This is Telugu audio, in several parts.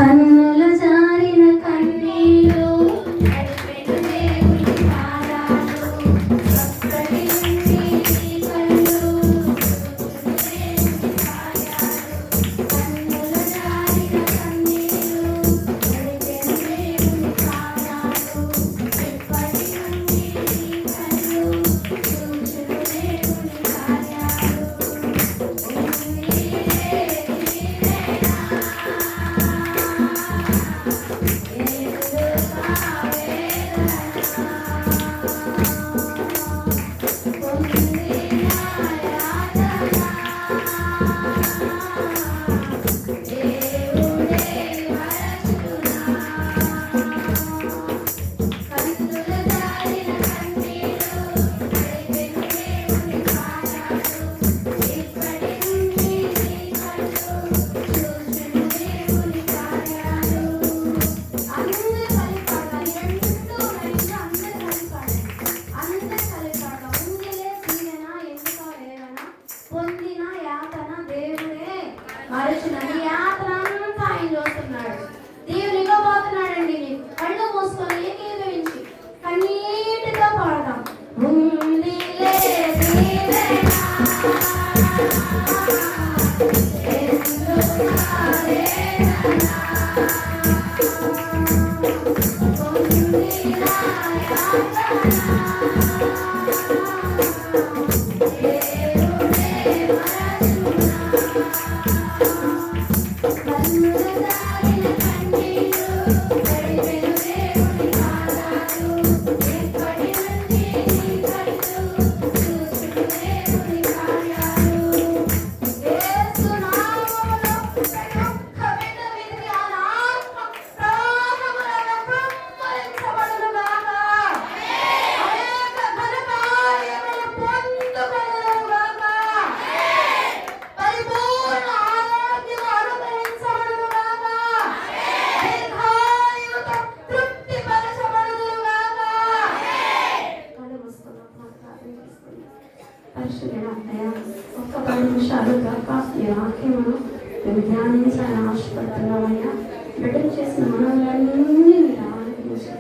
కన్నుల జారిన కన్నీరు నడిపెను దేవుని పాదాలు. ఒక్కటి నుండి నీ కళ్ళు చూచును దేవుని కార్యాలు. కన్నుల జారిన కన్నీరు నడిపెను దేవుని పాదాలు. ఇప్పటి నుండి నీ కళ్ళు చూచును దేవుని కార్యాలు. పొందిన యాతన దేవుడే మరచిన యాతన అంతా ఆయన చూస్తున్నాడు. దేవుని ఇవ్వబోతున్నాడండి. నీకు కళ్ళు మూసుకొని ఏకీభవించి కన్నీటిగా పాడదాం. ఉందిలే దీవెన ఒక్క 10 నిమిషాలు దాకా ఈ వాక్యమును మేము ధ్యానించాలని ఆశపడుతున్నామయ్యా. బిడ్డలు చేసిన మనవులన్నీ మీరు ఆలకించి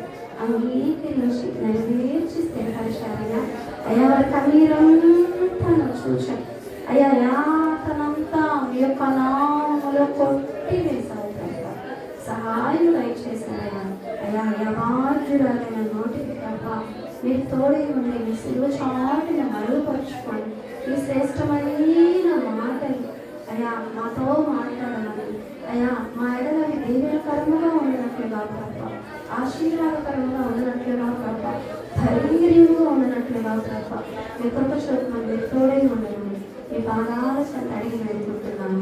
అంగీకరించి నెరవేర్చి స్థిరపరిచారయ్యా. అయ్యా వారి కన్నీరంతా చూచారు అయ్యా. యాతనంతా మీ యొక్క నామములో కొట్టి వేశారు. సహాయం దయచేశారయ్యా. అయ్యా యవార్జురాలైన నోటికి తప్ప మీరు తోడే ఉండి మీ సిలువ చాటున మరుగుపరుచుకొని ఈ శ్రేష్టమైన మాటలు అయ్యా మాతో మాట్లాడమని అయ్యా మా ఎడలవి దీవెనకరముగా ఉన్నట్లుగా ప్రభా, ఆశీర్వాదకరంగా ఉన్నట్లుగా ప్రభా, ధైర్యంగా ఉన్నట్లుగా ప్రభా, మీ కృప చోటున మీరు తోడే ఉండమని మీ పాదాల చెంత అడిగి వేడుకుంటున్నాను.